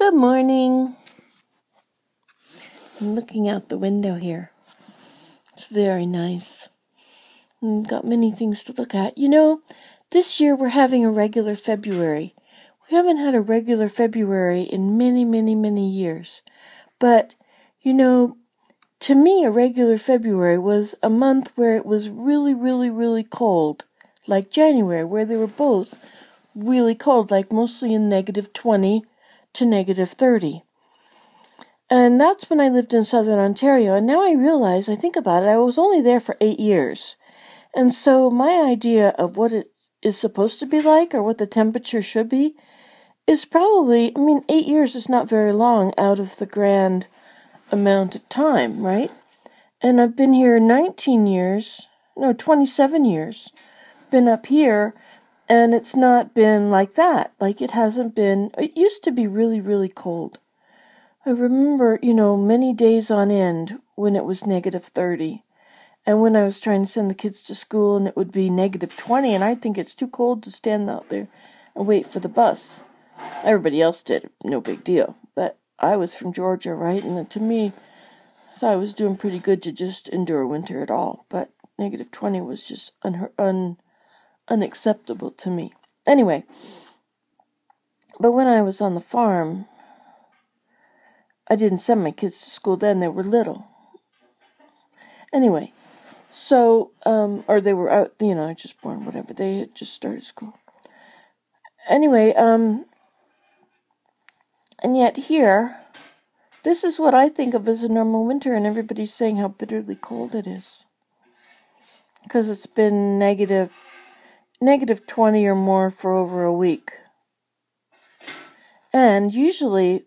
Good morning. I'm looking out the window here. It's very nice. Got many things to look at. This year we're having a regular February. We haven't had a regular February in many, many, many years. But, to me, a regular February was a month where it was really, really, really cold. Like January, where they were both really cold, like mostly in -20 to -30. And that's when I lived in southern Ontario. And now I realize, I think about it, I was only there for 8 years. And so my idea of what it is supposed to be like, or what the temperature should be, is probably, 8 years is not very long out of the grand amount of time, right? And I've been here 27 years, been up here, and it's not been like that. Like it used to be really, really cold. I remember, many days on end when it was -30. And when I was trying to send the kids to school and it would be -20, and I'd think it's too cold to stand out there and wait for the bus. Everybody else did, no big deal. But I was from Georgia, right? And to me, I thought I was doing pretty good to just endure winter at all. But -20 was just unacceptable to me. Anyway, but when I was on the farm, I didn't send my kids to school then. They were little. Anyway, so, or they were out, just born, whatever. They had just started school. Anyway, and yet here, this is what I think of as a normal winter, and everybody's saying how bitterly cold it is. Because it's been -20 or more for over a week. And usually,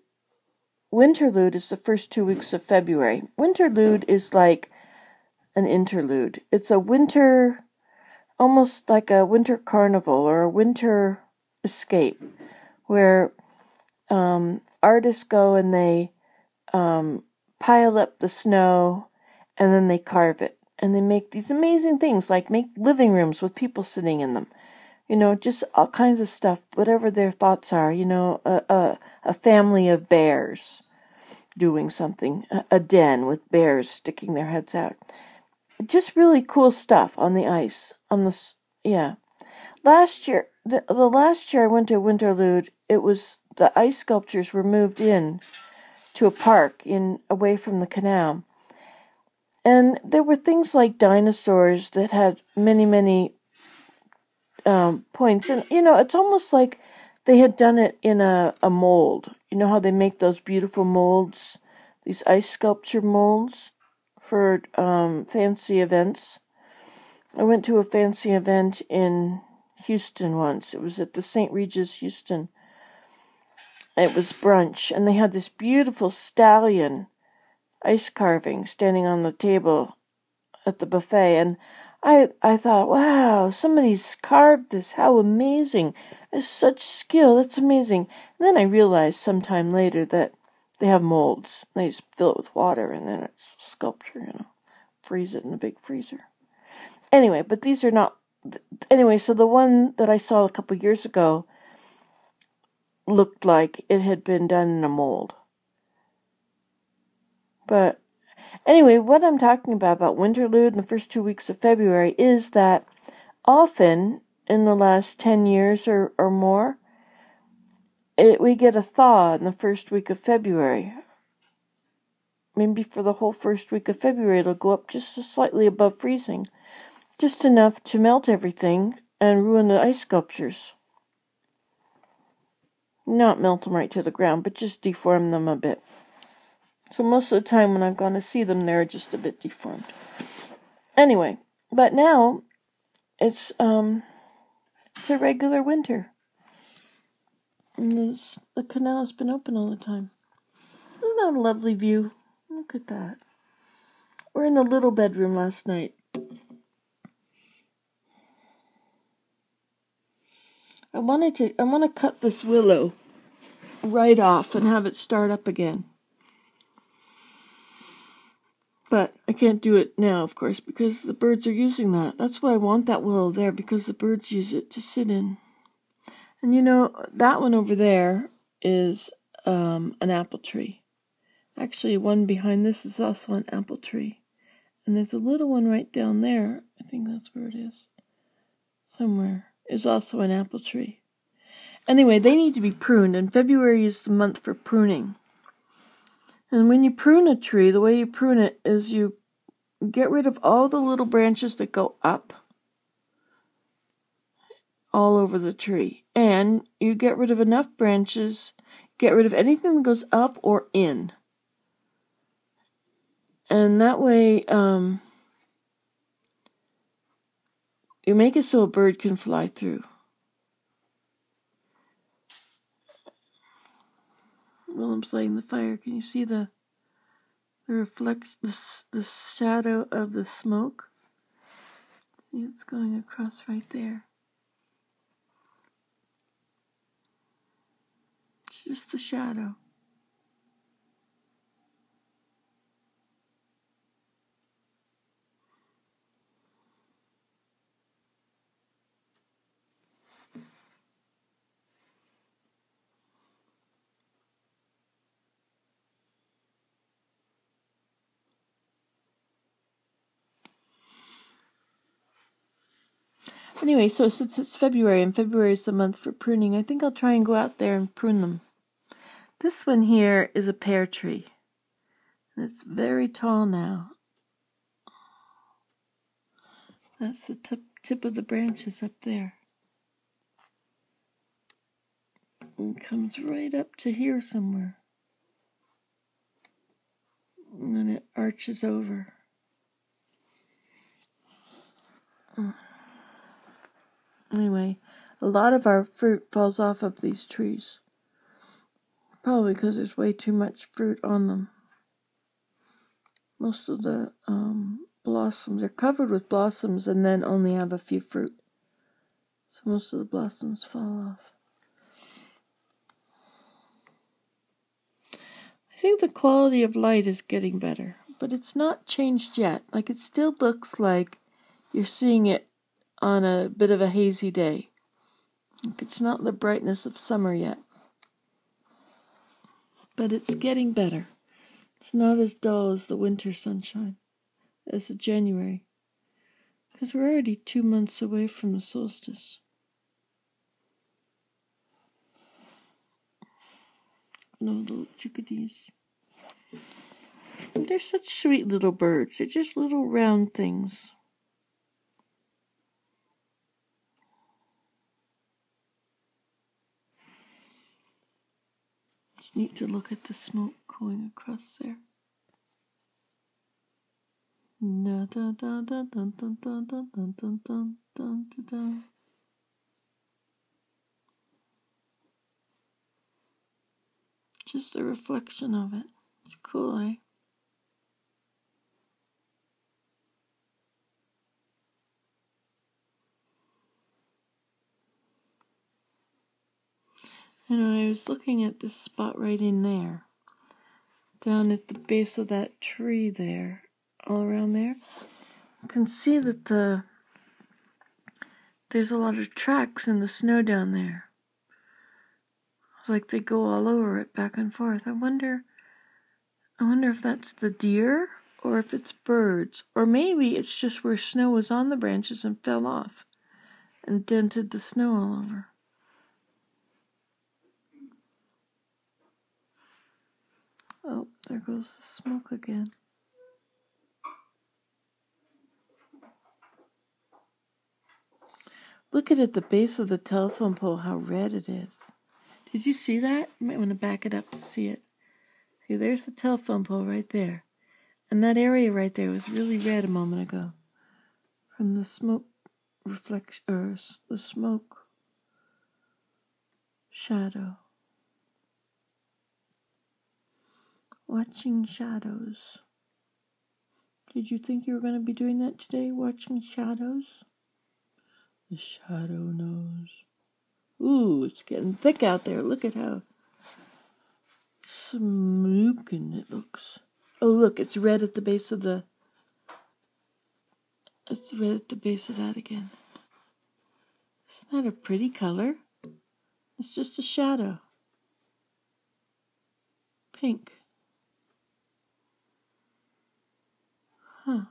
Winterlude is the first 2 weeks of February. Winterlude is like an interlude. It's a winter, almost like a winter carnival or a winter escape, where artists go and they pile up the snow and then they carve it. And they make these amazing things, like make living rooms with people sitting in them. Just all kinds of stuff, whatever their thoughts are. A family of bears doing something, a den with bears sticking their heads out. Just really cool stuff on the ice. Last year, the last year I went to Winterlude, it was the ice sculptures were moved in to a park away from the canal. And there were things like dinosaurs that had many, many points. And, it's almost like they had done it in a mold. You know how they make those beautiful molds, these ice sculpture molds for fancy events? I went to a fancy event in Houston once. It was at the St. Regis, Houston. It was brunch, and they had this beautiful stallion ice carving standing on the table at the buffet, and I thought, wow, somebody's carved this, how amazing. It's such skill, that's amazing. And then I realized sometime later that they have molds. They just fill it with water, and then it's sculpture, freeze it in a big freezer. Anyway, but these are not, so the one that I saw a couple years ago looked like it had been done in a mold. But anyway, what I'm talking about Winterlude in the first 2 weeks of February is that often in the last 10 years or more, we get a thaw in the first week of February. Maybe for the whole first week of February, it'll go up just slightly above freezing. Just enough to melt everything and ruin the ice sculptures. Not melt them right to the ground, but just deform them a bit. So most of the time when I've gone to see them, they're just a bit deformed. Anyway, but now it's a regular winter. And the canal has been open all the time. Isn't that a lovely view? Look at that. We're in the little bedroom last night. I want to cut this willow right off and have it start up again. But I can't do it now, of course, because the birds are using that. That's why I want that willow there, because the birds use it to sit in. And that one over there is an apple tree. Actually, one behind this is also an apple tree. And there's a little one right down there. I think that's where it is. Somewhere is also an apple tree. Anyway, they need to be pruned, and February is the month for pruning. And when you prune a tree, the way you prune it is you get rid of all the little branches that go up all over the tree. And you get rid of enough branches, get rid of anything that goes up or in. And that way, you make it so a bird can fly through. While I'm lighting the fire, can you see the shadow of the smoke? See, it's going across right there. It's just a shadow. Anyway, so since it's February, and February is the month for pruning, I think I'll try and go out there and prune them. This one here is a pear tree. And it's very tall now. That's the tip of the branches up there. And it comes right up to here somewhere. And then it arches over. Anyway, a lot of our fruit falls off of these trees. Probably because there's way too much fruit on them. Most of the blossoms, they're covered with blossoms and then only have a few fruit. So most of the blossoms fall off. I think the quality of light is getting better, but it's not changed yet. Like, it still looks like you're seeing it on a bit of a hazy day. Like, it's not the brightness of summer yet. But it's getting better. It's not as dull as the winter sunshine, as the January. Because we're already 2 months away from the solstice. No little chickadees. They're such sweet little birds. They're just little round things. It's neat to look at the smoke going across there. Da da da da da da da da da da da da. Just a reflection of it. It's cool, eh? You know, I was looking at this spot right in there. Down at the base of that tree there. All around there. You can see that there's a lot of tracks in the snow down there. It's like they go all over it, back and forth. I wonder if that's the deer, or if it's birds. Or maybe it's just where snow was on the branches and fell off and dented the snow all over. Oh, there goes the smoke again. Look at the base of the telephone pole, how red it is. Did you see that? You might want to back it up to see it. See, there's the telephone pole right there. And that area right there was really red a moment ago. From the smoke reflection, or the smoke shadow. Watching shadows. Did you think you were going to be doing that today? Watching shadows? The shadow knows. Ooh, it's getting thick out there. Look at how smoking it looks. Oh, look, it's red at the base of the... It's red at the base of that again. Isn't that a pretty color? It's just a shadow. pink. Huh.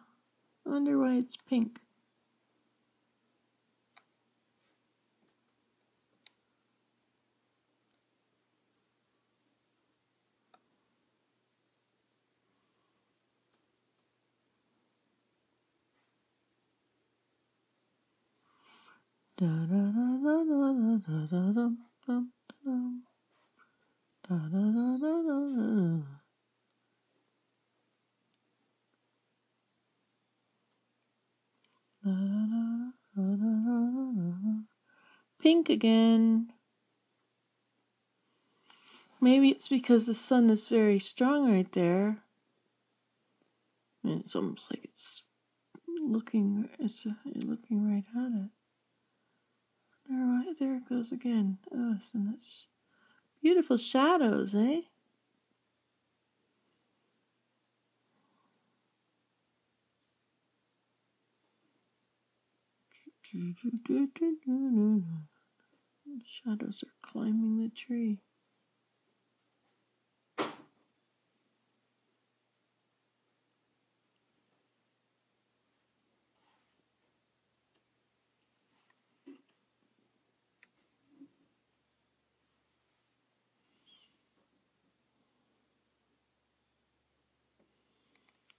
I wonder why it's pink. Da da da da da da da da da da da da da. Pink again. Maybe it's because the sun is very strong right there. And it's almost like it's looking right at it. There it goes again. Oh, so that's beautiful shadows, eh? Shadows are climbing the tree.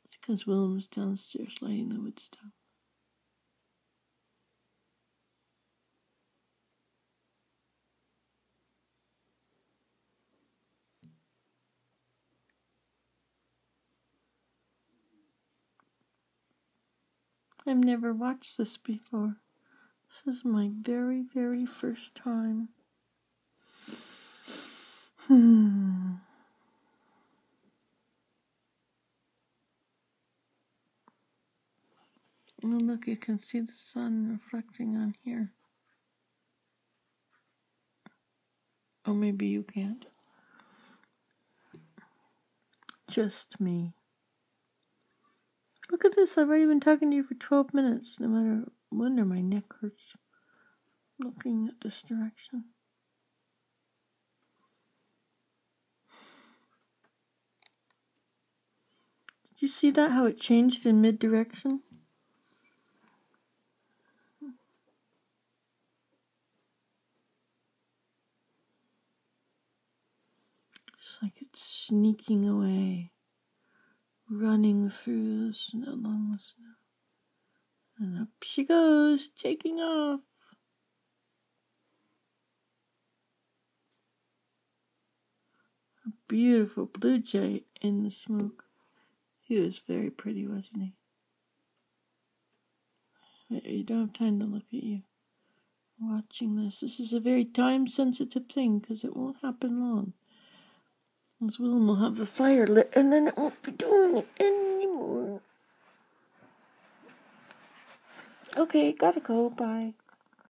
It's because Willem was downstairs lighting the wood stove. I've never watched this before. This is my very, very first time. Oh, look, you can see the sun reflecting on here. Oh, maybe you can't. Just me. Look at this. I've already been talking to you for 12 minutes. No wonder my neck hurts looking at this direction. Did you see that? How it changed in mid-direction? It's like it's sneaking away, running through the snow, along the snow. And up she goes, taking off. A beautiful blue jay in the smoke. He was very pretty, wasn't he? You don't have time to look at you. Watching this. This is a very time-sensitive thing because it won't happen long. As Willem will have the fire lit and then it won't be doing it anymore. Okay, gotta go. Bye.